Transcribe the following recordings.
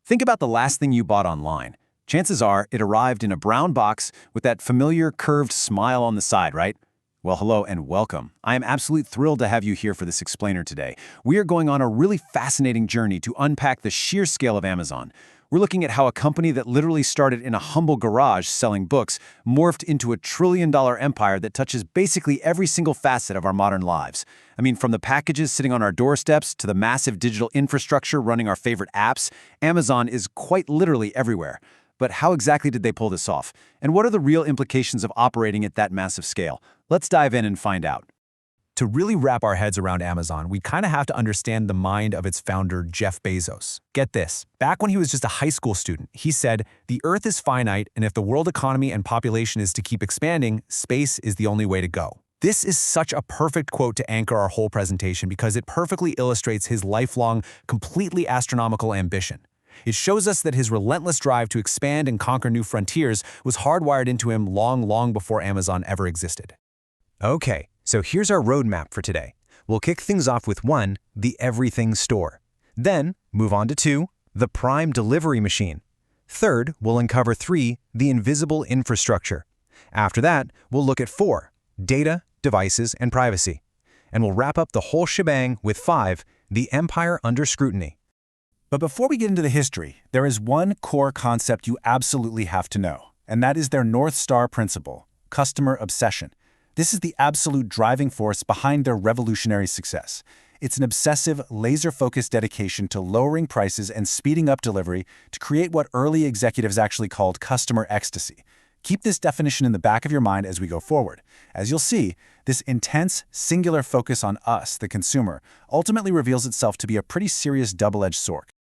Think about the last thing you bought online. Chances are it arrived in a brown box with that familiar curved smile on the side, right? Well, hello and welcome. I am absolutely thrilled to have you here for this explainer today. We are going on a really fascinating journey to unpack the sheer scale of Amazon. We're looking at how a company that literally started in a humble garage selling books morphed into a trillion-dollar empire that touches basically every single facet of our modern lives. I mean, from the packages sitting on our doorsteps to the massive digital infrastructure running our favorite apps, Amazon is quite literally everywhere. But how exactly did they pull this off? And what are the real implications of operating at that massive scale? Let's dive in and find out. To really wrap our heads around Amazon, we kind of have to understand the mind of its founder, Jeff Bezos. Get this, back when he was just a high school student, he said, "The Earth is finite, and if the world economy and population is to keep expanding, space is the only way to go." This is such a perfect quote to anchor our whole presentation because it perfectly illustrates his lifelong, completely astronomical ambition. It shows us that his relentless drive to expand and conquer new frontiers was hardwired into him long before Amazon ever existed. Okay, so here's our roadmap for today. We'll kick things off with 1, the everything store. Then, move on to 2, the prime delivery machine. Third, we'll uncover 3, the invisible infrastructure. After that, we'll look at 4, data, devices, and privacy. And we'll wrap up the whole shebang with 5, the empire under scrutiny. But before we get into the history, there is one core concept you absolutely have to know, and that is their North Star principle, customer obsession. This is the absolute driving force behind their revolutionary success. It's an obsessive, laser-focused dedication to lowering prices and speeding up delivery to create what early executives actually called customer ecstasy. Keep this definition in the back of your mind as we go forward. As you'll see, this intense, singular focus on us, the consumer, ultimately reveals itself to be a pretty serious double-edged sword.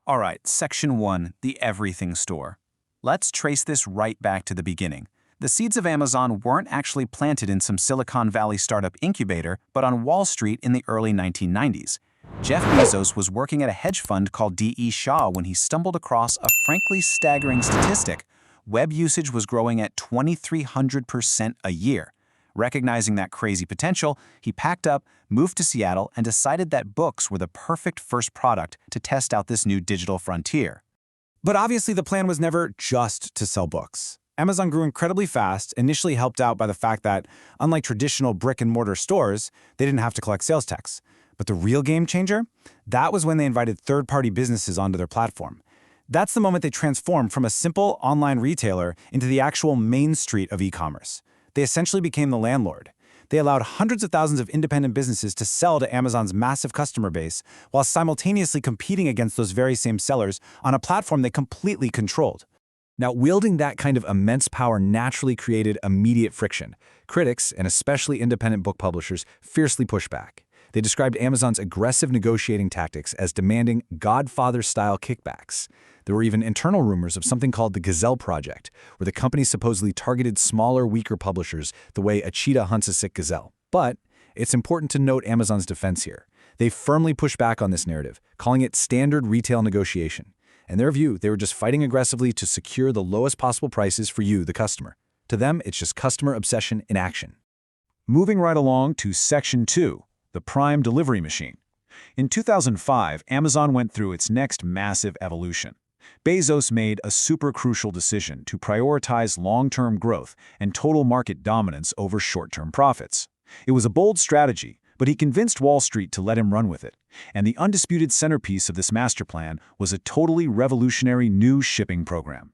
All right, Section 1, the everything store. Let's trace this right back to the beginning. The seeds of Amazon weren't actually planted in some Silicon Valley startup incubator, but on Wall Street in the early 1990s. Jeff Bezos was working at a hedge fund called D.E. Shaw when he stumbled across a frankly staggering statistic. Web usage was growing at 2,300% a year. Recognizing that crazy potential, he packed up, moved to Seattle, and decided that books were the perfect first product to test out this new digital frontier. But obviously the plan was never just to sell books. Amazon grew incredibly fast, initially helped out by the fact that, unlike traditional brick-and-mortar stores, they didn't have to collect sales tax. But the real game changer? That was when they invited third-party businesses onto their platform. That's the moment they transformed from a simple online retailer into the actual main street of e-commerce. They essentially became the landlord. They allowed hundreds of thousands of independent businesses to sell to Amazon's massive customer base while simultaneously competing against those very same sellers on a platform they completely controlled. Now, wielding that kind of immense power naturally created immediate friction. Critics, and especially independent book publishers, fiercely pushed back. They described Amazon's aggressive negotiating tactics as demanding Godfather-style kickbacks. There were even internal rumors of something called the Gazelle Project, where the company supposedly targeted smaller, weaker publishers the way a cheetah hunts a sick gazelle. But it's important to note Amazon's defense here. They firmly pushed back on this narrative, calling it standard retail negotiation. In their view, they were just fighting aggressively to secure the lowest possible prices for you, the customer. To them, it's just customer obsession in action. Moving right along to Section 2, the prime delivery machine. In 2005, Amazon went through its next massive evolution. Bezos made a super crucial decision to prioritize long-term growth and total market dominance over short-term profits. It was a bold strategy, but he convinced Wall Street to let him run with it. And the undisputed centerpiece of this master plan was a totally revolutionary new shipping program.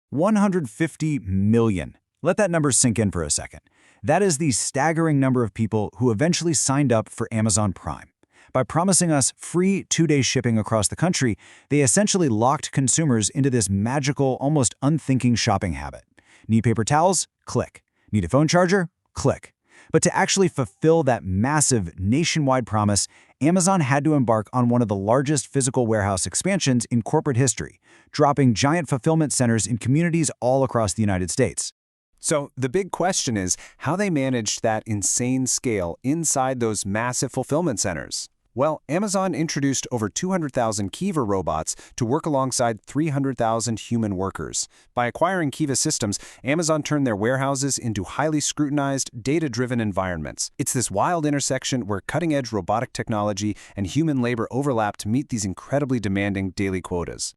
150 million. Let that number sink in for a second. That is the staggering number of people who eventually signed up for Amazon Prime. By promising us free 2-day shipping across the country, they essentially locked consumers into this magical, almost unthinking shopping habit. Need paper towels? Click. Need a phone charger? Click. But to actually fulfill that massive nationwide promise, Amazon had to embark on one of the largest physical warehouse expansions in corporate history, dropping giant fulfillment centers in communities all across the United States. So the big question is how they managed that insane scale inside those massive fulfillment centers. Well, Amazon introduced over 200,000 Kiva robots to work alongside 300,000 human workers. By acquiring Kiva systems, Amazon turned their warehouses into highly scrutinized, data-driven environments. It's this wild intersection where cutting-edge robotic technology and human labor overlap to meet these incredibly demanding daily quotas.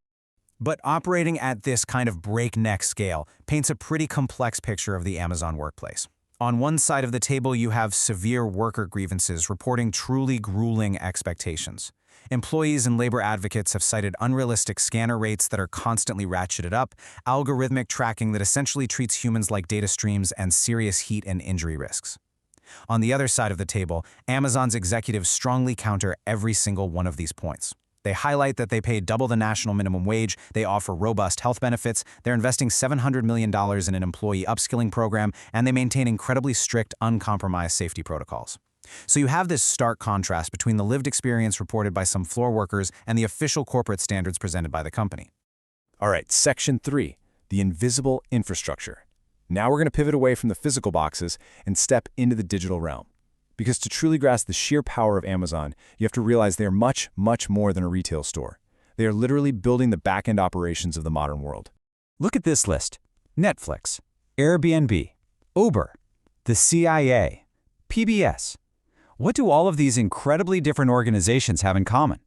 But operating at this kind of breakneck scale paints a pretty complex picture of the Amazon workplace. On one side of the table, you have severe worker grievances reporting truly grueling expectations. Employees and labor advocates have cited unrealistic scanner rates that are constantly ratcheted up, algorithmic tracking that essentially treats humans like data streams, and serious heat and injury risks. On the other side of the table, Amazon's executives strongly counter every single one of these points. They highlight that they pay double the national minimum wage, they offer robust health benefits, they're investing $700 million in an employee upskilling program, and they maintain incredibly strict, uncompromised safety protocols. So you have this stark contrast between the lived experience reported by some floor workers and the official corporate standards presented by the company. All right, Section 3, the invisible infrastructure. Now we're going to pivot away from the physical boxes and step into the digital realm. Because to truly grasp the sheer power of Amazon, you have to realize they are much, much more than a retail store. They are literally building the back-end operations of the modern world. Look at this list: Netflix, Airbnb, Uber, the CIA, PBS. What do all of these incredibly different organizations have in common?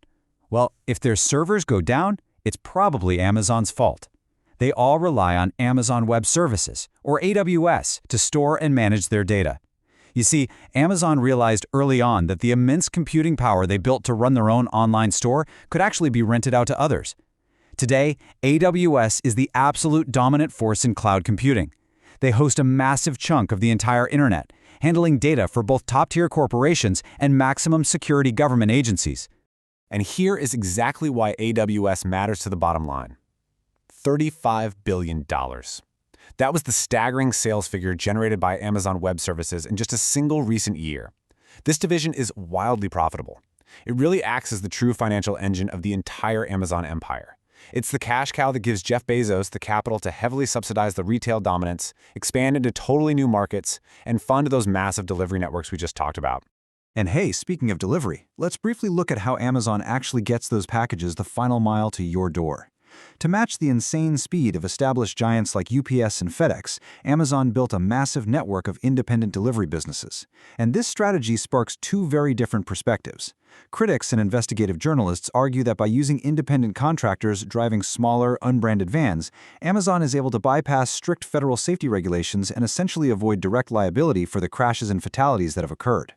Well, if their servers go down, it's probably Amazon's fault. They all rely on Amazon Web Services, or AWS, to store and manage their data. You see, Amazon realized early on that the immense computing power they built to run their own online store could actually be rented out to others. Today, AWS is the absolute dominant force in cloud computing. They host a massive chunk of the entire internet, handling data for both top-tier corporations and maximum security government agencies. And here is exactly why AWS matters to the bottom line. $35 billion. That was the staggering sales figure generated by Amazon Web Services in just a single recent year. This division is wildly profitable. It really acts as the true financial engine of the entire Amazon empire. It's the cash cow that gives Jeff Bezos the capital to heavily subsidize the retail dominance, expand into totally new markets, and fund those massive delivery networks we just talked about. And hey, speaking of delivery, let's briefly look at how Amazon actually gets those packages the final mile to your door. To match the insane speed of established giants like UPS and FedEx, Amazon built a massive network of independent delivery businesses. And this strategy sparks two very different perspectives. Critics and investigative journalists argue that by using independent contractors driving smaller, unbranded vans, Amazon is able to bypass strict federal safety regulations and essentially avoid direct liability for the crashes and fatalities that have occurred.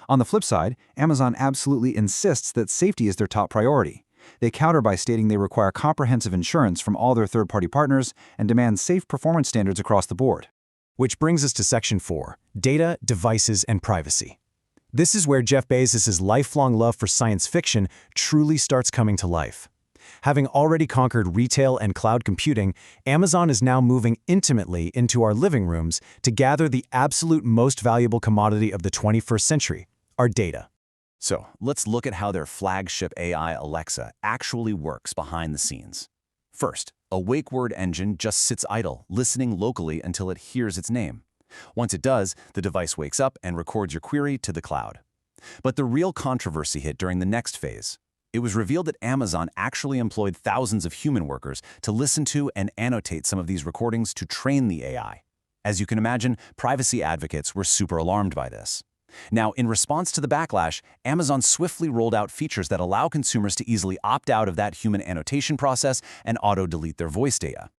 On the flip side, Amazon absolutely insists that safety is their top priority. They counter by stating they require comprehensive insurance from all their third-party partners and demand safe performance standards across the board. Which brings us to Section 4, Data, Devices, and Privacy. This is where Jeff Bezos' lifelong love for science fiction truly starts coming to life. Having already conquered retail and cloud computing, Amazon is now moving intimately into our living rooms to gather the absolute most valuable commodity of the 21st century, our data. So let's look at how their flagship AI Alexa actually works behind the scenes. First, a wake word engine just sits idle, listening locally until it hears its name. Once it does, the device wakes up and records your query to the cloud. But the real controversy hit during the next phase. It was revealed that Amazon actually employed thousands of human workers to listen to and annotate some of these recordings to train the AI. As you can imagine, privacy advocates were super alarmed by this. Now, in response to the backlash, Amazon swiftly rolled out features that allow consumers to easily opt out of that human annotation process and auto-delete their voice data.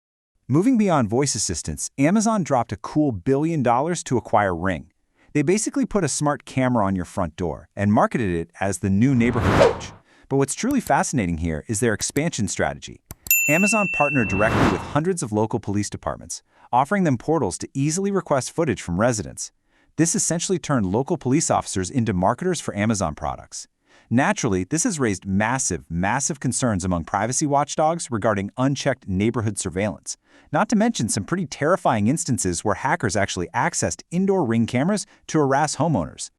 Moving beyond voice assistants, Amazon dropped a cool $1 billion to acquire Ring. They basically put a smart camera on your front door and marketed it as the new neighborhood watch. But what's truly fascinating here is their expansion strategy. Amazon partnered directly with hundreds of local police departments, offering them portals to easily request footage from residents. This essentially turned local police officers into marketers for Amazon products. Naturally, this has raised massive concerns among privacy watchdogs regarding unchecked neighborhood surveillance, not to mention some pretty terrifying instances where hackers actually accessed indoor Ring cameras to harass homeowners.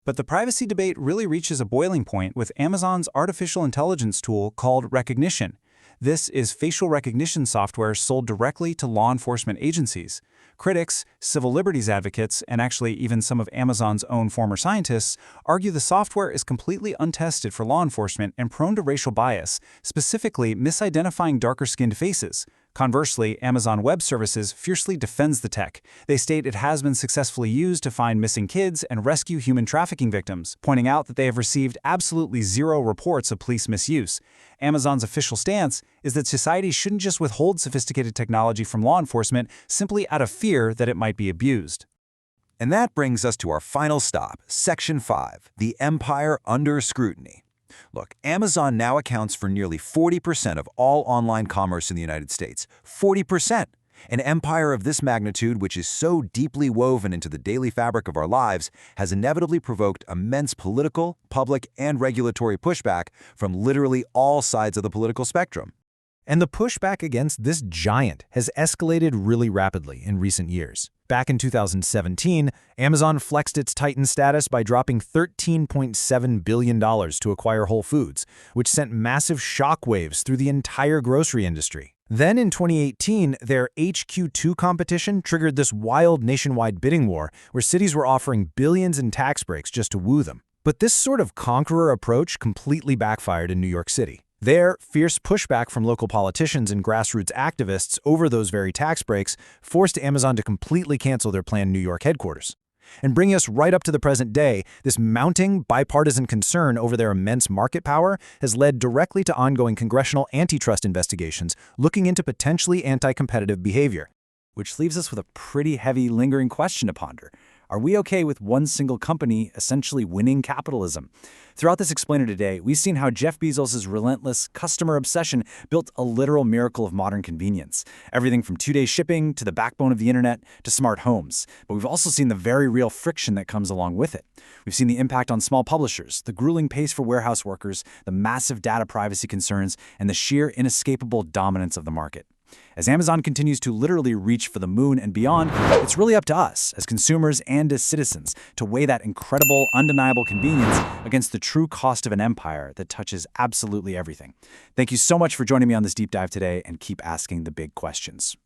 But the privacy debate really reaches a boiling point with Amazon's artificial intelligence tool called Rekognition. This is facial recognition software sold directly to law enforcement agencies. Critics, civil liberties advocates, and actually even some of Amazon's own former scientists argue the software is completely untested for law enforcement and prone to racial bias, specifically misidentifying darker-skinned faces, Conversely, Amazon Web Services fiercely defends the tech. They state it has been successfully used to find missing kids and rescue human trafficking victims, pointing out that they have received absolutely zero reports of police misuse. Amazon's official stance is that society shouldn't just withhold sophisticated technology from law enforcement simply out of fear that it might be abused. And that brings us to our final stop, Section 5, the empire under scrutiny. Look, Amazon now accounts for nearly 40% of all online commerce in the United States. 40%! An empire of this magnitude, which is so deeply woven into the daily fabric of our lives, has inevitably provoked immense political, public, and regulatory pushback from literally all sides of the political spectrum. And the pushback against this giant has escalated really rapidly in recent years. Back in 2017, Amazon flexed its titan status by dropping $13.7 billion to acquire Whole Foods, which sent massive shockwaves through the entire grocery industry. Then in 2018, their HQ2 competition triggered this wild nationwide bidding war where cities were offering billions in tax breaks just to woo them. But this sort of conqueror approach completely backfired in New York City. There, fierce pushback from local politicians and grassroots activists over those very tax breaks forced Amazon to completely cancel their planned New York headquarters. And bringing us right up to the present day, this mounting bipartisan concern over their immense market power has led directly to ongoing congressional antitrust investigations looking into potentially anti-competitive behavior. Which leaves us with a pretty heavy, lingering question to ponder. Are we okay with one single company essentially winning capitalism? Throughout this explainer today, we've seen how Jeff Bezos' relentless customer obsession built a literal miracle of modern convenience. Everything from 2-day shipping to the backbone of the internet to smart homes. But we've also seen the very real friction that comes along with it. We've seen the impact on small publishers, the grueling pace for warehouse workers, the massive data privacy concerns, and the sheer inescapable dominance of the market. As Amazon continues to literally reach for the moon and beyond, it's really up to us, as consumers and as citizens, to weigh that incredible, undeniable convenience against the true cost of an empire that touches absolutely everything. Thank you so much for joining me on this deep dive today, and keep asking the big questions.